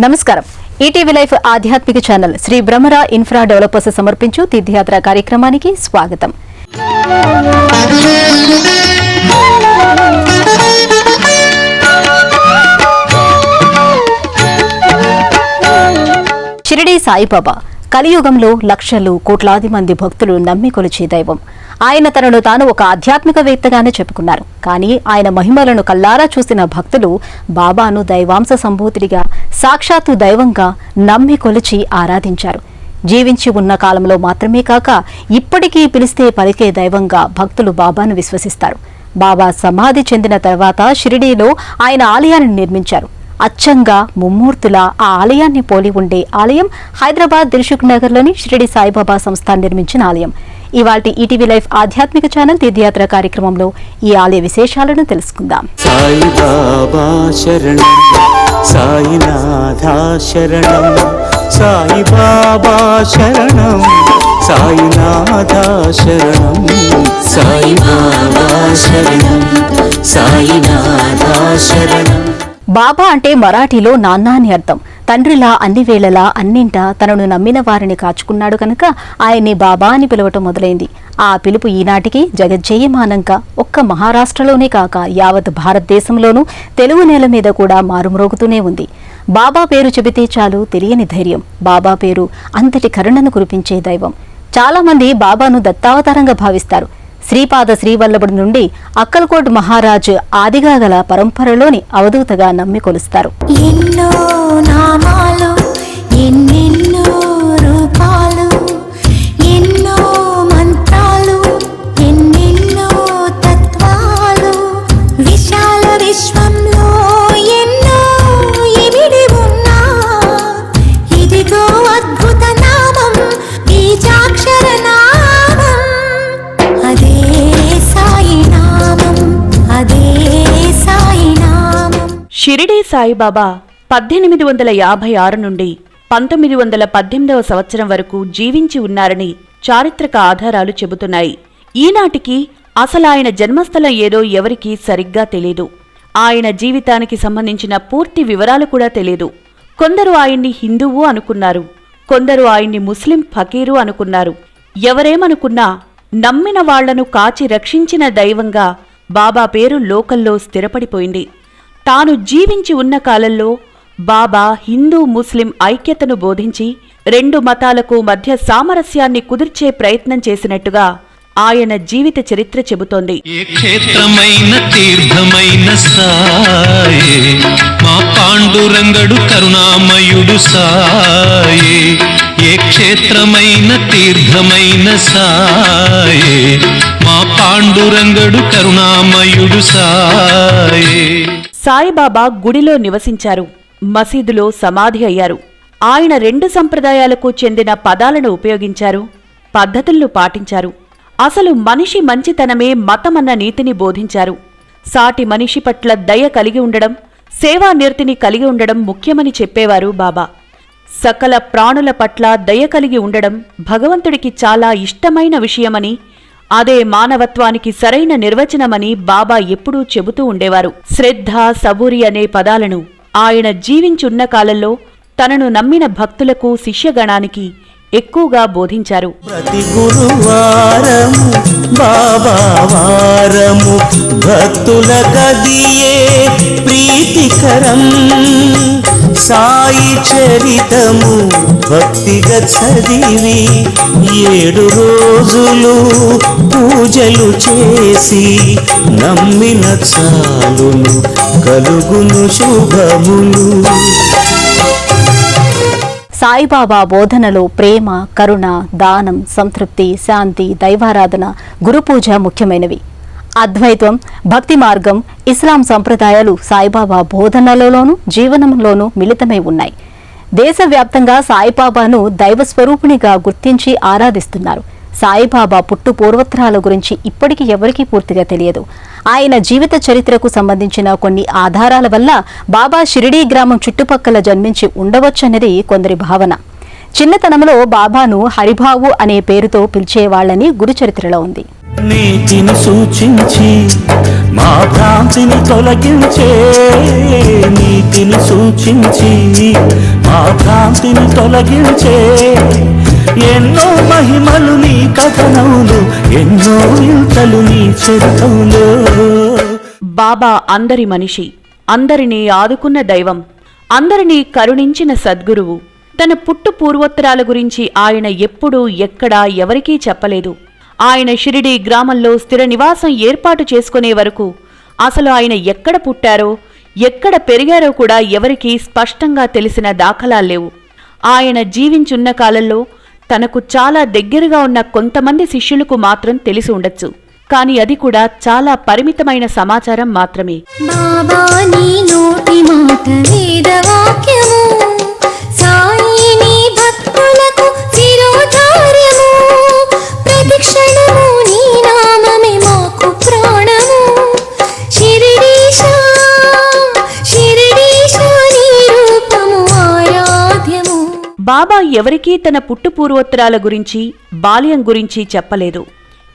నమస్కారం. ETV life ఆధ్యాత్మిక channel Shri Brahmara infra developers సమర్పించు తీర్థయాత్ర కార్యక్రమానికి స్వాగతం. షిరిడీ సాయిబాబా కలియుగంలో లక్షలు కోట్లాది మంది భక్తులు నమ్మి కొలిచే దైవం. ఆయన తనను తాను ఒక ఆధ్యాత్మికవేత్తగానే చెప్పుకున్నారు. కానీ ఆయన మహిమలను కల్లారా చూసిన భక్తులు బాబాను దైవాంశ సంభూతుడిగా, సాక్షాత్తు దైవంగా నమ్మి కొలిచి ఆరాధించారు. జీవించి ఉన్న కాలంలో మాత్రమే కాక ఇప్పటికీ పిలిస్తే పలికే దైవంగా భక్తులు బాబాను విశ్వసిస్తారు. బాబా సమాధి చెందిన తర్వాత షిరిడీలో ఆయన ఆలయాన్ని నిర్మించారు. అచ్చంగా ముమ్మూర్తుల ఆ ఆలయాన్ని పోలి ఉండే ఆలయం హైదరాబాద్ దిల్సుఖ్ నగర్లోని షిరిడీ సాయిబాబా సంస్థ నిర్మించిన ఆలయం. ఇవాల్టి ఈటీవీ లైఫ్ ఆధ్యాత్మిక ఛానల్ తీర్థయాత్ర కార్యక్రమంలో ఈ ఆలయ విశేషాలను తెలుసుకుందాం. సాయిబాబా శరణం, సాయినాథ శరణం, సాయిబాబా శరణం, సాయినాథ శరణం, సాయిబాబా శరణం, సాయినాథ శరణం. బాబా అంటే మరాఠీలో నాన్న అని అర్థం. తండ్రిలా అన్ని వేళలా అన్నింటా తనను నమ్మిన వారిని కాచుకున్నాడు కనుక ఆయన్ని బాబా అని పిలవటం మొదలైంది. ఆ పిలుపు ఈనాటికి జగజ్జయమానంగా ఒక్క మహారాష్ట్రలోనే కాక యావత్ భారతదేశంలోనూ తెలుగు నేల మీద కూడా మారుమ్రోగుతూనే ఉంది. బాబా పేరు చెబితే చాలు తెలియని ధైర్యం. బాబా పేరు అంతటి కరుణను కురిపించే దైవం. చాలా మంది బాబాను దత్తావతారంగా భావిస్తారు. శ్రీపాద శ్రీవల్లభుడి నుండి అక్కల్కోట్ మహారాజ్ ఆదిగా గల పరంపరలోని అవధూతగా నమ్మి కొలుస్తారు. ఎన్నో నామాలు, ఎన్నెన్నో రూపాలు, ఎన్నో మంత్రాలు, ఎన్నెన్నో తత్వాలు, విశాల విశ్వంలో ఎన్నో ఇమిడి ఉన్నా ఇదిగో అద్భుత నామం, బీజాక్షర నామం, అదే సాయి నామం, అదే సాయి నామం. షిరిడీ సాయిబాబా 1856 నుండి 1918 సంవత్సరం వరకు జీవించి ఉన్నారని చారిత్రక ఆధారాలు చెబుతున్నాయి. ఈనాటికి అసలాయన జన్మస్థలం ఏదో ఎవరికీ సరిగ్గా తెలీదు. ఆయన జీవితానికి సంబంధించిన పూర్తి వివరాలు కూడా తెలీదు. కొందరు ఆయన్ని హిందువు అనుకున్నారు, కొందరు ఆయన్ని ముస్లిం ఫకీరు అనుకున్నారు. ఎవరేమనుకున్నా నమ్మిన వాళ్లను కాచి రక్షించిన దైవంగా బాబా పేరు లోకల్లో స్థిరపడిపోయింది. తాను జీవించి ఉన్న కాలంలో బాబా హిందూ ముస్లిం ఐక్యతను బోధించి రెండు మతాలకు మధ్య సామరస్యాన్ని కుదిర్చే ప్రయత్నం చేసినట్టుగా ఆయన జీవిత చరిత్ర చెబుతోంది. ఏ క్షేత్రమైన తీర్థమైన సాయే, మా పాండురంగడు కరుణామయుడు సాయే. ఏ క్షేత్రమైన తీర్థమైన సాయే, మా పాండురంగడు కరుణామయుడు సాయే. సాయిబాబా గుడిలో నివసించారు, మసీదులో సమాధి అయ్యారు. ఆయన రెండు సంప్రదాయాలకు చెందిన పదాలను ఉపయోగించారు, పద్ధతులను పాటించారు. అసలు మనిషి మంచితనమే మతమన్న నీతిని బోధించారు. సాటి మనిషి పట్ల దయ కలిగి ఉండడం, సేవానిర్తిని కలిగి ఉండడం ముఖ్యమని చెప్పేవారు బాబా. సకల ప్రాణుల పట్ల దయ కలిగి ఉండడం భగవంతుడికి చాలా ఇష్టమైన విషయమని, అదే మానవత్వానికి సరైన నిర్వచనమని బాబా ఎప్పుడూ చెబుతూ ఉండేవారు. శ్రద్ధ, సబూరి అనే పదాలను ఆయన జీవించున్న కాలంలో తనను నమ్మిన భక్తులకు, శిష్యగణానికి ఎక్కువగా బోధించారు. ప్రతి గురువారము బాబా వారము భక్తుల కదియే ప్రీతికరం. సాయి చరితము భక్తిగా చదివి 7 రోజులు పూజలు చేసి నమ్మిన చాలును కలుగును శుభములు. సాయిబాబా బోధనలో ప్రేమ, కరుణ, దానం, సంతృప్తి, శాంతి, దైవారాధన, గురుపూజ ముఖ్యమైనవి. అద్వైతం, భక్తి మార్గం, ఇస్లాం సంప్రదాయాలు సాయిబాబా బోధనలలోనూ జీవనంలోనూ మిళితమై ఉన్నాయి. దేశవ్యాప్తంగా సాయిబాబాను దైవస్వరూపునిగా గుర్తించి ఆరాధిస్తున్నారు. సాయిబాబా పుట్టు పూర్వోత్తరాల గురించి ఇప్పటికీ ఎవరికీ పూర్తిగా తెలియదు. ఆయన జీవిత చరిత్రకు సంబంధించిన కొన్ని ఆధారాల వల్ల బాబా షిరిడీ గ్రామం చుట్టుపక్కల జన్మించి ఉండవచ్చన్నది కొందరి భావన. చిన్నతనంలో బాబాను హరిబాబు అనే పేరుతో పిలిచేవాళ్లని గురుచరిత్రలో ఉంది. నీతిని సూచించి మా భ్రాంతిని తొలగించే, నీతిని దారిని సూచించి ఆ భ్రాంతిని తొలగించే ఎన్నో మహిమలు నీ కథనంలో, ఎన్నో వింతలు నీ చరితంలో. బాబా అందరి మనిషి, అందరినీ ఆదుకున్న దైవం, అందరినీ కరుణించిన సద్గురువు. తన పుట్టు పూర్వోత్తరాల గురించి ఆయన ఎప్పుడూ ఎక్కడా ఎవరికీ చెప్పలేదు. ఆయన షిరిడీ గ్రామంలో స్థిర నివాసం ఏర్పాటు చేసుకునే వరకు అసలు ఆయన ఎక్కడ పుట్టారో ఎక్కడ పెరిగారో కూడా ఎవరికీ స్పష్టంగా తెలిసిన దాఖలాల్లేవు. ఆయన జీవించున్న కాలంలో తనకు చాలా దగ్గరగా ఉన్న కొంతమంది శిష్యులకు మాత్రం తెలిసి ఉండొచ్చు. కాని అది కూడా చాలా పరిమితమైన సమాచారం మాత్రమే. బాబా నీ నోటి మాట వేదవాక్యము, సాయి నీ భక్తులకు శిరోధార్యము, ప్రతిక్షణము నీ నామమే మాకు ప్రాణము. షిరిడీశా షిరిడీశా నీ రూపము ఆరాధ్యము. బాబా ఎవరికీ తన పుట్టు పూర్వోత్తరాల గురించి బాల్యం గురించి చెప్పలేదు.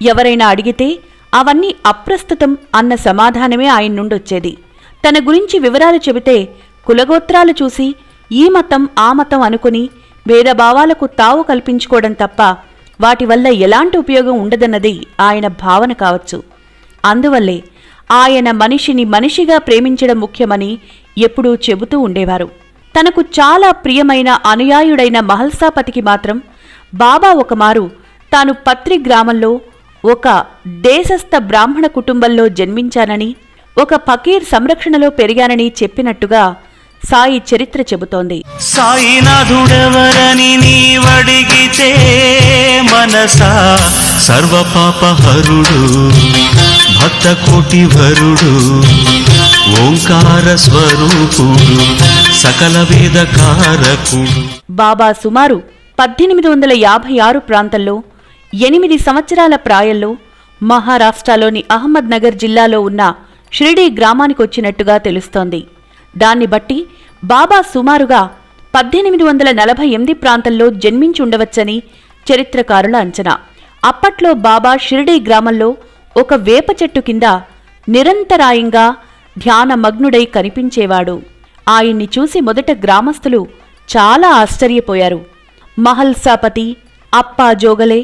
ఎవరైనా అడిగితే అవన్నీ అప్రస్తుతం అన్న సమాధానమే ఆయన నుండొచ్చేది. తన గురించి వివరాలు చెబితే కులగోత్రాలు చూసి ఈ మతం ఆ మతం అనుకుని భేదభావాలకు తావు కల్పించుకోవడం తప్ప వాటి వల్ల ఎలాంటి ఉపయోగం ఉండదన్నది ఆయన భావన కావచ్చు. అందువల్లే ఆయన మనిషిని మనిషిగా ప్రేమించడం ముఖ్యమని ఎప్పుడూ చెబుతూ ఉండేవారు. తనకు చాలా ప్రియమైన అనుయాయుడైన మహల్సాపతికి మాత్రం బాబా ఒకమారు తాను పత్రి గ్రామంలో ఒక దేశస్థ బ్రాహ్మణ కుటుంబంలో జన్మించానని, ఒక ఫకీర్ సంరక్షణలో పెరిగానని చెప్పినట్టుగా సాయి చరిత్ర చెబుతోంది. సాయినాథుడెవరని నీవడిగితే మనసా సర్వపాపహరుడు, భక్త కోటివరుడు, ఓంకార స్వరూపుడు, సకల వేదకారకుడు. బాబా సుమారు 1856 ప్రాంతంలో 8 సంవత్సరాల ప్రాయంలో మహారాష్ట్రలోని అహ్మద్ నగర్ జిల్లాలో ఉన్న షిరిడీ గ్రామానికొచ్చినట్టుగా తెలుస్తోంది. దాన్ని బట్టి బాబా సుమారుగా 1848 ప్రాంతంలో జన్మించుండవచ్చని చరిత్రకారుల అంచనా. అప్పట్లో బాబా షిరిడీ గ్రామంలో ఒక వేప చెట్టు కింద నిరంతరాయంగా ధ్యానమగ్నుడై కనిపించేవాడు. ఆయన్ని చూసి మొదట గ్రామస్తులు చాలా ఆశ్చర్యపోయారు. మహల్సాపతి, అప్పా జోగలే,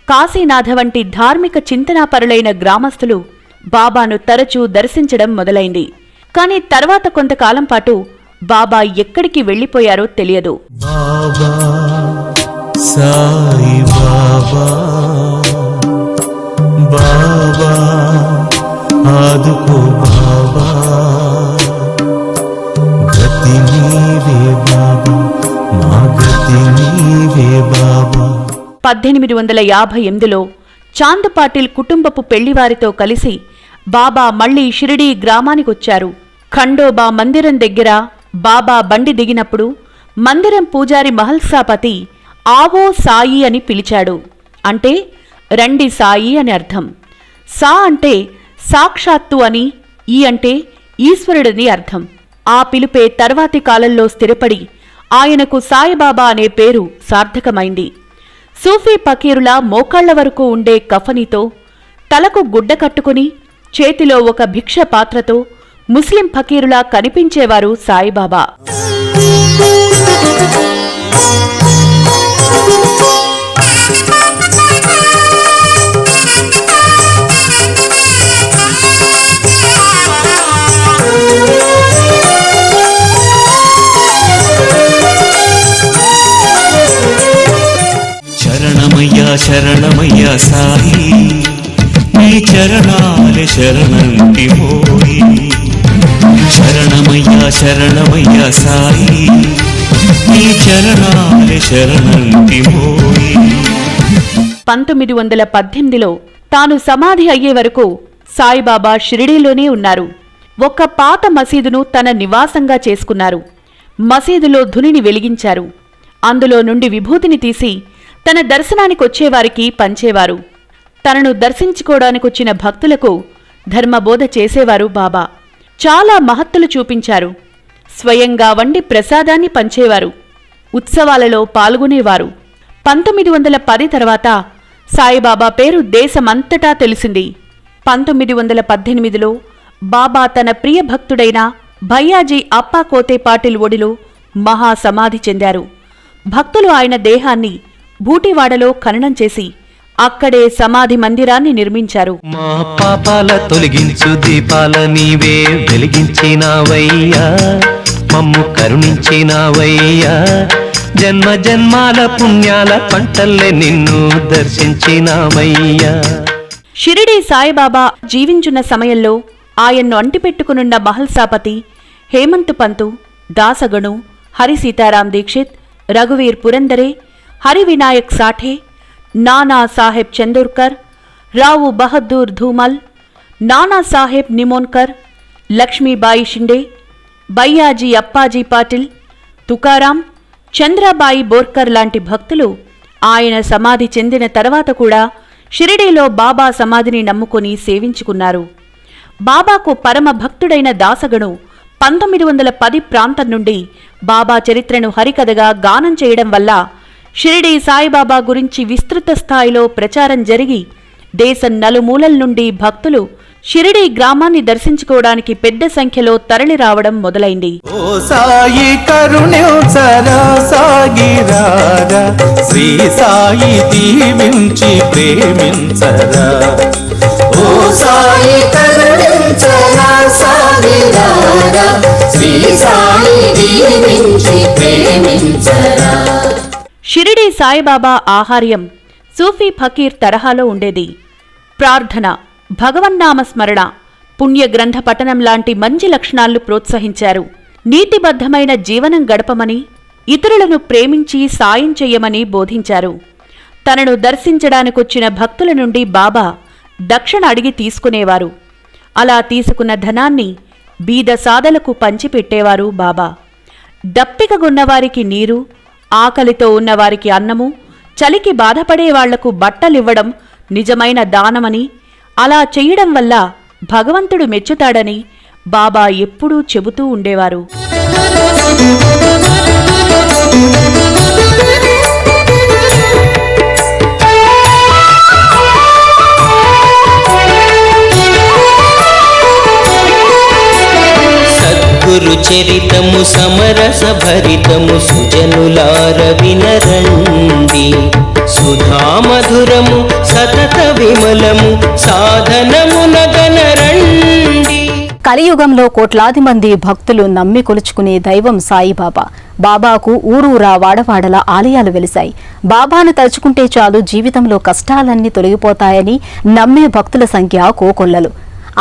కాశీనాథ వంటి ధార్మిక చింతనాపరులైన గ్రామస్తులు బాబాను తరచూ దర్శించడం మొదలైంది. కాని తర్వాత కొంతకాలం పాటు బాబా ఎక్కడికి వెళ్లిపోయారో తెలియదు. బాబా సాయి బాబా, బాబా ఆదుకో బాబా, గతి నీవే బాబా, మా గతి నీవే బాబా. 1858లో చాంద్ పాటిల్ కుటుంబపు పెళ్లివారితో కలిసి బాబా మళ్లీ షిరిడీ గ్రామానికొచ్చారు. ఖండోబా మందిరం దగ్గర బాబా బండి దిగినప్పుడు మందిరం పూజారి మహల్సాపతి ఆవో సాయి అని పిలిచాడు. అంటే రండి సాయి అని అర్థం. సా అంటే సాక్షాత్తు అని, ఈ అంటే ఈశ్వరుడని అర్థం. ఆ పిలుపే తర్వాతి కాలంలో స్థిరపడి ఆయనకు సాయిబాబా అనే పేరు సార్థకమైంది. సూఫీ ఫకీరుల మోకాళ్ల వరకు ఉండే కఫనీతో, తలకు గుడ్డ కట్టుకుని చేతిలో ఒక భిక్ష పాత్రతో ముస్లిం ఫకీరులా కనిపించేవారు సాయిబాబా. శరణమయ్యా శరణమయ్యా సాయి, నీ చరణాలే శరణంటి పోయి. శరణమయ్యా శరణమయ్యా సాయి, నీ చరణాలే శరణంటి పోయి. 1918లో తాను సమాధి అయ్యే వరకు సాయిబాబా షిరిడీలోనే ఉన్నారు. ఒక పాత మసీదును తన నివాసంగా చేసుకున్నారు. మసీదులో ధునిని వెలిగించారు. అందులో నుండి విభూతిని తీసి తన దర్శనానికొచ్చేవారికి పంచేవారు. తనను దర్శించుకోవడానికొచ్చిన భక్తులకు ధర్మబోధ చేసేవారు బాబా. చాలా మహత్తులు చూపించారు. స్వయంగా వండి ప్రసాదాన్ని పంచేవారు. ఉత్సవాలలో పాల్గొనేవారు. 1910 తర్వాత సాయిబాబా పేరు దేశమంతటా తెలిసింది. 1918లో బాబా తన ప్రియ భక్తుడైన భయ్యాజీ అప్పా కోతే పాటిల్ ఒడిలో మహాసమాధి చెందారు. భక్తులు ఆయన దేహాన్ని బూటివాడలో ఖననం చేసి అక్కడే సమాధి మందిరాన్ని నిర్మించారు. మా పాపాల తొలగించు దీపాల నీవే వెలిగించినావయ్యా, మమ్ము కరుణించినావయ్యా, జన్మ జన్మాల పుణ్యాల పంటల్లే నిన్ను దర్శించినామయ్యా. షిరిడీ సాయిబాబా జీవించున్న సమయంలో ఆయన్ను అంటిపెట్టుకునున్న మహల్సాపతి, హేమంత్ పంతు, దాసగణు, హరి సీతారాం దీక్షిత్, రఘువీర్ పురందరే, హరి వినాయక్ సాఠే, నానా సాహెబ్ చందోర్కర్, రావు బహద్దూర్ ధూమల్, నానా సాహెబ్ నిమోన్కర్, లక్ష్మీబాయి షిండే, బయ్యాజీ అప్పాజీ పాటిల్, తుకారాం, చంద్రబాయి బోర్కర్ లాంటి భక్తులు ఆయన సమాధి చెందిన తర్వాత కూడా షిరిడీలో బాబా సమాధిని నమ్ముకొని సేవించుకున్నారు. బాబాకు పరమ భక్తుడైన దాసగణు 1910 ప్రాంతం నుండి బాబా చరిత్రను హరికథగా గానం చేయడం వల్ల షిరిడీ సాయిబాబా గురించి విస్తృత స్థాయిలో ప్రచారం జరిగి దేశం నలుమూలల నుండి భక్తులు షిరిడీ గ్రామాన్ని దర్శించుకోవడానికి పెద్ద సంఖ్యలో తరలి రావడం మొదలైంది. ఓ సాయి కరుణ్యోత్సరా సాగిరారా, శ్రీ సాయి దీవించి ప్రేమించరా. ఓ సాయి కరుణ్యోత్సరా సాగిరారా, శ్రీ సాయి దీవించి ప్రేమించరా. షిరిడీ సాయిబాబా ఆహార్యం సూఫీ ఫకీర్ తరహాలో ఉండేది. ప్రార్థన, భగవన్నామ స్మరణ, పుణ్యగ్రంథ పఠనం లాంటి మంచి లక్షణాలను ప్రోత్సహించారు. నీతిబద్ధమైన జీవనం గడపమని, ఇతరులను ప్రేమించి సాయం చెయ్యమని బోధించారు. తనను దర్శించడానికొచ్చిన భక్తుల నుండి బాబా దక్షిణ అడిగి తీసుకునేవారు. అలా తీసుకున్న ధనాన్ని బీద సాదలకు పంచిపెట్టేవారు బాబా. దప్పికగున్నవారికి నీరు, ఆకలితో ఉన్నవారికి అన్నము, చలికి బాధపడేవాళ్లకు బట్టలివ్వడం నిజమైన దానమని, అలా చెయ్యడం వల్ల భగవంతుడు మెచ్చుతాడని బాబా ఎప్పుడూ చెబుతూ ఉండేవారు. సద్గురు చరితము సమరస భరితము సుజనులార వినరండి, సుధామధురము సతత విమలము సాధనమునగనరండి. కలియుగంలో కోట్లాది మంది భక్తులు నమ్మి కొలుచుకునే దైవం సాయిబాబా. బాబాకు ఊరూరా వాడవాడల ఆలయాలు వెలిశాయి. బాబాను తలుచుకుంటే చాలు జీవితంలో కష్టాలన్నీ తొలగిపోతాయని నమ్మే భక్తుల సంఖ్య కోకొల్లలు.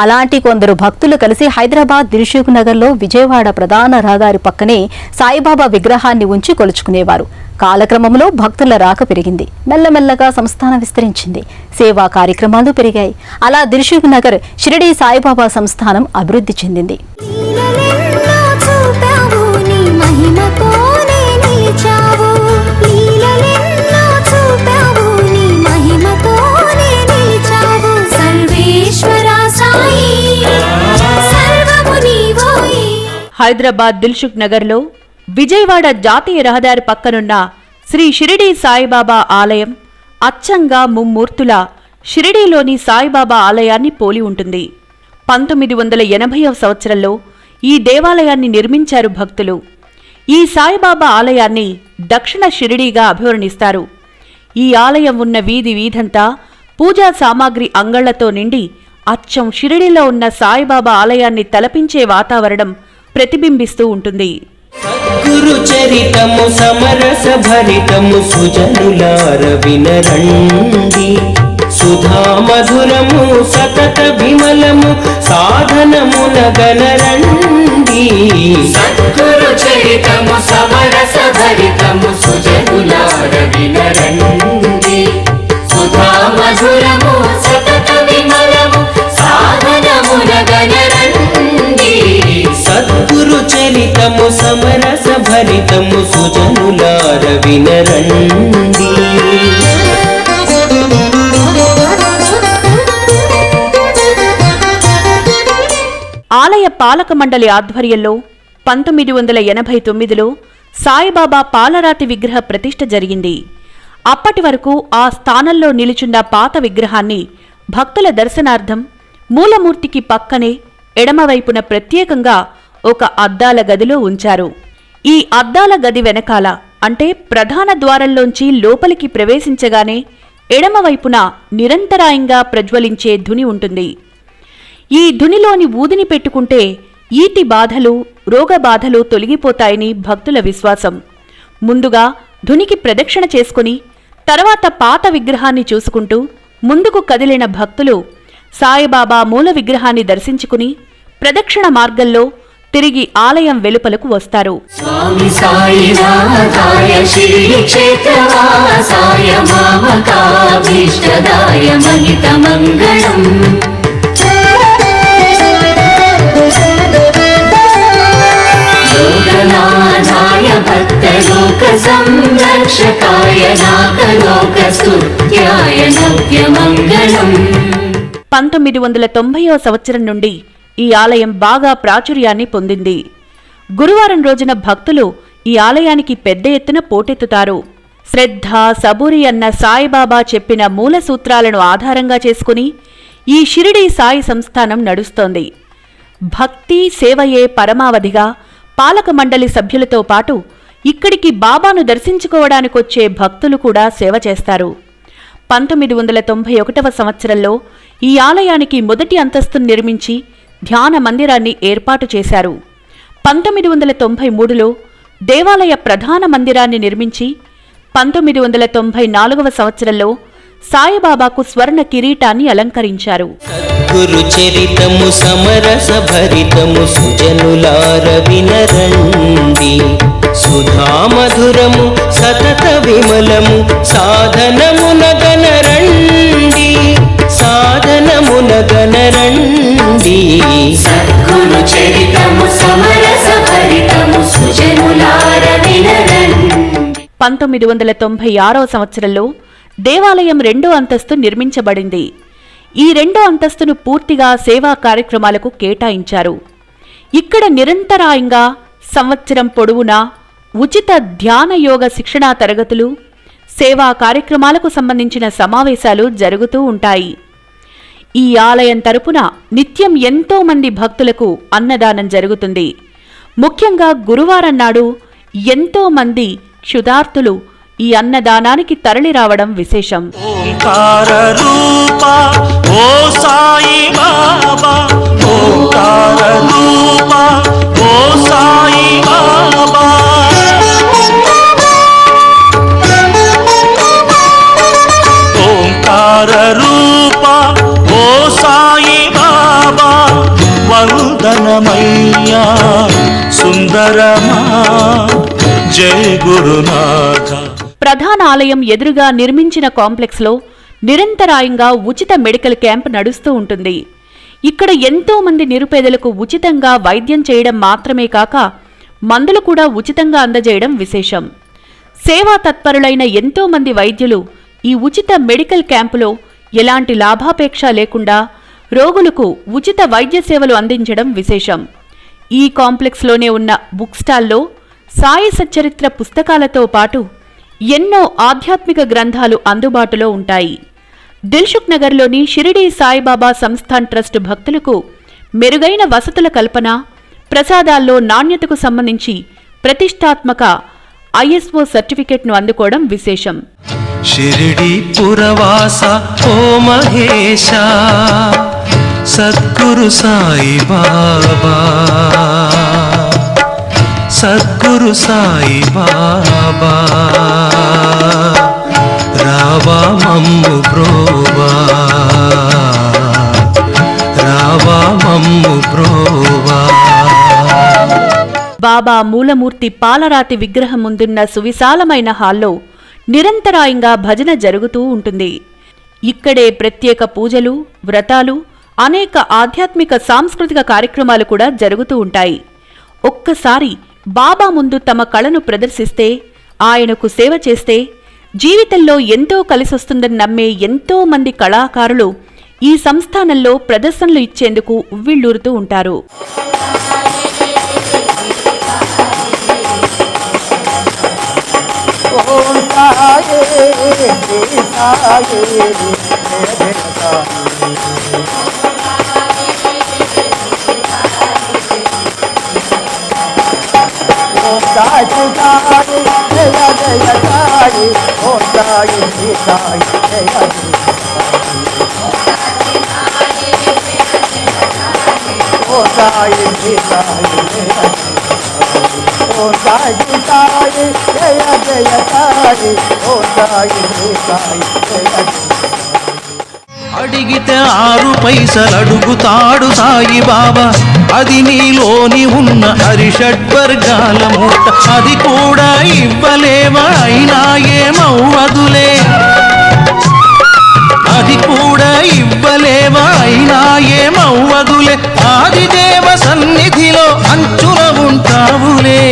అలాంటి కొందరు భక్తులు కలిసి హైదరాబాద్ దిల్సుఖ్ నగర్లో విజయవాడ ప్రధాన రహదారి పక్కనే సాయిబాబా విగ్రహాన్ని ఉంచి కొలుచుకునేవారు. కాలక్రమంలో భక్తుల రాక పెరిగింది. మెల్లమెల్లగా సంస్థానం విస్తరించింది. సేవా కార్యక్రమాలు పెరిగాయి. అలా దిల్సుఖ్ నగర్ షిరిడీ సాయిబాబా సంస్థానం అభివృద్ధి చెందింది. లీలలెన్నో చూపావు, నీ మహిమతోనే నిలిచావు. లీలలెన్నో చూపావు, నీ మహిమతోనే నిలిచావు. సర్వేశ్వరా సాయి, సర్వము నీవోయి. హైదరాబాద్ దిల్సుఖ్ నగర్లో విజయవాడ జాతీయ రహదారి పక్కనున్న శ్రీ షిరిడీ సాయిబాబా ఆలయం అచ్చంగా ముమ్మూర్తుల షిరిడీలోని సాయిబాబా ఆలయాన్ని పోలి ఉంటుంది. 1980వ సంవత్సరంలో ఈ దేవాలయాన్ని నిర్మించారు భక్తులు. ఈ సాయిబాబా ఆలయాన్ని దక్షిణ షిరిడీగా అభివర్ణిస్తారు. ఈ ఆలయం ఉన్న వీధంతా పూజా సామాగ్రి అంగళ్లతో నిండి అచ్చం షిరిడీలో ఉన్న సాయిబాబా ఆలయాన్ని తలపించే వాతావరణం ప్రతిబింబిస్తూ ఉంటుంది. సద్గురు చరితము సమరస భరితము సుజనులార వినరండి, సుధామధురము సతత విమలము సాధనమునగనరండి. సద్గురు చరితము సమరస భరితము సుజనులార వినరండి, సుధామధురము సతత విమలము సాధనమునగనరండి. సద్గురు చరితము సమరస భరితము సుజనులార వినరండి. ఆలయ పాలక మండలి ఆధ్వర్యంలో 1989లో సాయిబాబా పాలరాతి విగ్రహ ప్రతిష్ఠ జరిగింది. అప్పటి వరకు ఆ స్థానంలో నిలుచున్న పాత విగ్రహాన్ని భక్తుల దర్శనార్థం మూలమూర్తికి పక్కనే ఎడమవైపున ప్రత్యేకంగా ఒక అద్దాల గదిలో ఉంచారు. ఈ అద్దాల గది వెనకాల అంటే ప్రధాన ద్వారంలోంచి లోపలికి ప్రవేశించగానే ఎడమవైపున నిరంతరాయంగా ప్రజ్వలించే ధుని ఉంటుంది. ఈ ధునిలోని ఊదిని పెట్టుకుంటే ఈతి బాధలు, రోగబాధలు తొలగిపోతాయని భక్తుల విశ్వాసం. ముందుగా ధునికి ప్రదక్షిణ చేసుకుని తర్వాత పాత విగ్రహాన్ని చూసుకుంటూ ముందుకు కదిలిన భక్తులు సాయిబాబా మూల విగ్రహాన్ని దర్శించుకుని ప్రదక్షిణ మార్గంలో తిరిగి ఆలయం వెలుపలకు వస్తారు. స్వామి సాయినాథాయ శిరిడి క్షేత్రవాసాయ మామకాభీష్టదాయ మహిత మంగళం. లోకనాథాయ భక్తలోక సంరక్షకాయ నాకలోకస్తుత్యాయ నవ్యమంగళం. 1990వ సంవత్సరం నుండి ఈ ఆలయం బాగా ప్రాచుర్యాన్ని పొందింది. గురువారం రోజున భక్తులు ఈ ఆలయానికి పెద్ద ఎత్తున పోటెత్తుతారు. శ్రద్ధ, సబూరి అన్న సాయిబాబా చెప్పిన మూల సూత్రాలను ఆధారంగా చేసుకుని ఈ షిరిడీ సాయి సంస్థానం నడుస్తోంది. భక్తి, సేవయే పరమావధిగా పాలక మండలి సభ్యులతో పాటు ఇక్కడికి బాబాను దర్శించుకోవడానికొచ్చే భక్తులు కూడా సేవ చేస్తారు. 1991వ సంవత్సరంలో ఈ ఆలయానికి మొదటి అంతస్తును నిర్మించి ధ్యాన మందిరాన్ని ఏర్పాటు చేశారు. 1993లో దేవాలయ ప్రధాన మందిరాన్ని నిర్మించి 1994వ సంవత్సరంలో సాయిబాబాకు స్వర్ణ కిరీటాన్ని అలంకరించారు. గురు చరితము సమరస భరితము సుజనులార వినరండి. సుధామధురము సతత విమలము సాధనమునగనరండి. సాధనమునగనరండి. సద్గురు చరితము సమరస భరితము సుజనులార వినరండి. 1996వ సంవత్సరంలో దేవాలయం 2వ అంతస్తు నిర్మించబడింది. ఈ 2వ అంతస్తును పూర్తిగా సేవా కార్యక్రమాలకు కేటాయించారు. ఇక్కడ నిరంతరాయంగా సంవత్సరం పొడవునా ఉచిత ధ్యాన యోగ శిక్షణా తరగతులు, సేవా కార్యక్రమాలకు సంబంధించిన సమావేశాలు జరుగుతూ ఉంటాయి. ఈ ఆలయం తరపున నిత్యం ఎంతో మంది భక్తులకు అన్నదానం జరుగుతుంది. ముఖ్యంగా గురువారం నాడు ఎంతో మంది క్షుధార్తులు ఈ అన్నదానానికి తరలిరావడం విశేషం. ఓంకార రూప ఓ సాయి బాబా, ఓంకార రూప ఓ సాయి బాబా. ఓంకార రూప ఓ సాయి బాబా, వందనమయ్యా సుందరమా, జయ గురునాథ. ప్రధాన ఆలయం ఎదురుగా నిర్మించిన కాంప్లెక్స్లో నిరంతరాయంగా ఉచిత మెడికల్ క్యాంప్ నడుస్తూ ఉంటుంది. ఇక్కడ ఎంతో మంది నిరుపేదలకు ఉచితంగా వైద్యం చేయడం మాత్రమే కాక మందులు కూడా ఉచితంగా అందజేయడం విశేషం. సేవా తత్పరులైన ఎంతో మంది వైద్యులు ఈ ఉచిత మెడికల్ క్యాంపులో ఎలాంటి లాభాపేక్ష లేకుండా రోగులకు ఉచిత వైద్య సేవలు అందించడం విశేషం. ఈ కాంప్లెక్స్లోనే ఉన్న బుక్ స్టాల్లో సాయి సచ్చరిత్ర పుస్తకాలతో పాటు ఎన్నో ఆధ్యాత్మిక గ్రంథాలు అందుబాటులో ఉంటాయి. దిల్సుఖ్ నగర్లోని షిరిడీ సాయిబాబా సంస్థాన్ ట్రస్ట్ భక్తులకు మెరుగైన వసతుల కల్పన, ప్రసాదాల్లో నాణ్యతకు సంబంధించి ప్రతిష్టాత్మక ISO సర్టిఫికెట్ను అందుకోవడం విశేషం. షిరిడి పురవాస ఓ మహేశ, సద్గురు సాయి బాబా, సద్గురు సాయి బాబా, రావా మమ్ము బ్రోవా, రావా మమ్ము బ్రోవా. బాబా మూలమూర్తి పాలరాతి విగ్రహం ముందున్న సువిశాలమైన హాల్లో నిరంతరాయంగా భజన జరుగుతూ ఉంటుంది. ఇక్కడే ప్రత్యేక పూజలు, వ్రతాలు, అనేక ఆధ్యాత్మిక సాంస్కృతిక కార్యక్రమాలు కూడా జరుగుతూ ఉంటాయి. ఒక్కసారి బాబా ముందు తమ కళను ప్రదర్శిస్తే, ఆయనకు సేవ చేస్తే జీవితంలో ఎంతో కలిసొస్తుందని నమ్మే ఎంతో మంది కళాకారులు ఈ సంస్థానంలో ప్రదర్శనలు ఇచ్చేందుకు ఉవ్విళ్లూరుతూ ఉంటారు. ఓం సాయి శ్రీ సాయి జయ జయ సాయి ఓం సాయి శ్రీ సాయి జయ జయ ఓం సాయి శ్రీ సాయి జయ జయ ఓం సాయి శ్రీ సాయి జయ జయ సాయి ఓం సాయి శ్రీ సాయి జయ జయ. అడిగితే 6 పైసలు అడుగుతాడు సాయిబాబా, అది నీలోని ఉన్న హరిషడ్వర్గాల మూట, అది కూడా ఇవ్వలేవా అయినా ఏమవ్వదులే, అది కూడా ఇవ్వలేవా అయినా ఏమవ్వదులే, ఆదిదేవ సన్నిధిలో అంచున ఉంటావులే.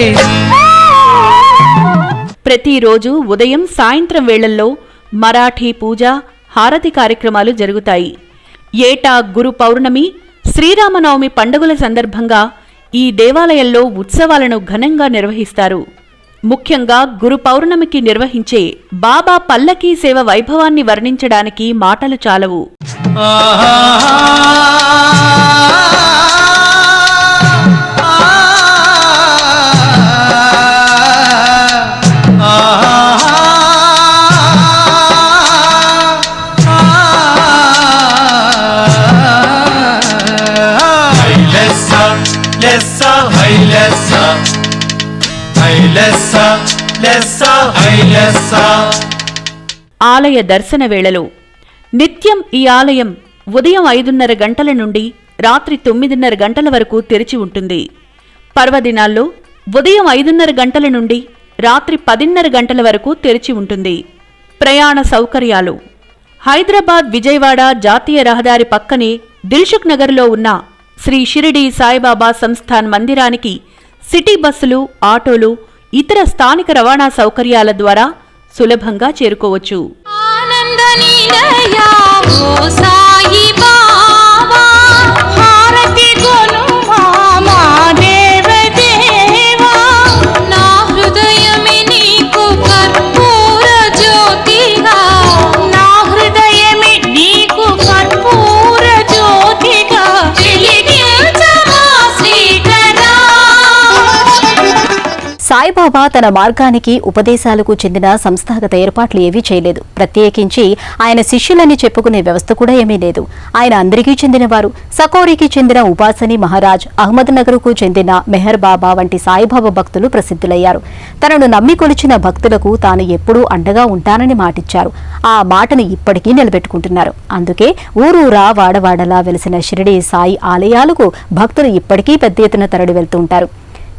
ప్రతిరోజు ఉదయం సాయంత్రం వేళల్లో మరాఠీ పూజ, హారతి కార్యక్రమాలు జరుగుతాయి. ఏటా గురు పౌర్ణమి, శ్రీరామనవమి పండుగల సందర్భంగా ఈ దేవాలయంలో ఉత్సవాలను ఘనంగా నిర్వహిస్తారు. ముఖ్యంగా గురు పౌర్ణమికి నిర్వహించే బాబా పల్లకీ సేవ వైభవాన్ని వర్ణించడానికి మాటలు చాలవు. ఆలయ దర్శన వేళలో నిత్యం ఈ ఆలయం ఉదయం 5:30 గంటల నుండి రాత్రి 9:30 గంటల వరకు తెరిచి ఉంటుంది. పర్వదినాల్లో ఉదయం 5:30 గంటల నుండి రాత్రి 10:30 గంటల వరకు తెరిచి ఉంటుంది. ప్రయాణ సౌకర్యాలు: హైదరాబాద్ విజయవాడ జాతీయ రహదారి పక్కనే దిల్సుఖ్ నగర్లో ఉన్న శ్రీ షిరిడీ సాయిబాబా సంస్థాన్ మందిరానికి సిటీ బస్సులు, ఆటోలు, ఇతర స్థానిక రవాణా సౌకర్యాల ద్వారా సులభంగా చేరుకోవచ్చు. ఆనందనిలయా ఓ సాయి బాబా హారతి కొనుమా మా దేవదేవా నా హృదయమే నీకు కర్పూర జ్యోతిగా నా హృదయమే నీకు కర్పూర జ్యోతిగా వెలిగించమా శ్రీకరా. సాయిబాబా తన మార్గానికి ఉపదేశాలకు చెందిన సంస్థాగత ఏర్పాట్లు ఏవీ చేయలేదు. ప్రత్యేకించి ఆయన శిష్యులని చెప్పుకునే వ్యవస్థ కూడా ఏమీ లేదు. ఆయన అందరికీ చెందినవారు. సకోరికి చెందిన ఉపాసని మహారాజ్, అహ్మద్ నగర్కు చెందిన మెహర్ బాబా వంటి సాయిబాబా భక్తులు ప్రసిద్ధులయ్యారు. తనను నమ్మి కొలిచిన భక్తులకు తాను ఎప్పుడూ అండగా ఉంటానని మాటిచ్చారు. ఆ మాటను ఇప్పటికీ నిలబెట్టుకుంటున్నారు. అందుకే ఊరూరా వాడవాడలా వెలిసిన షిరిడీ సాయి ఆలయాలకు భక్తులు ఇప్పటికీ పెద్ద ఎత్తున తరలి వెళ్తుంటారు.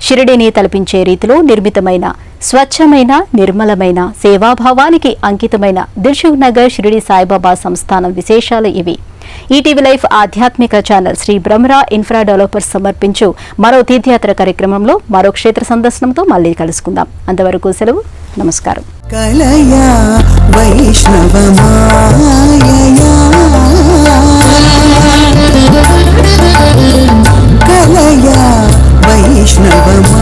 షిరిడీని తలపించే రీతిలో నిర్మితమైన, స్వచ్ఛమైన, నిర్మలమైన, సేవాభావానికి అంకితమైన దిల్సుఖ్ నగర్ షిరిడీ సాయిబాబా సంస్థానం విశేషాలు ఇవి. ఈటీవీ లైఫ్ ఆధ్యాత్మిక channel Shri Brahmara infra developers సమర్పించు మరో తీర్థయాత్ర కార్యక్రమంలో మరో క్షేత్ర సందర్శనంతో మళ్ళీ కలుసుకుందాం. అంతవరకు సెలవు. నమస్కారం. కలయా వైష్ణవమాయయా కలయా వైష్ణవమా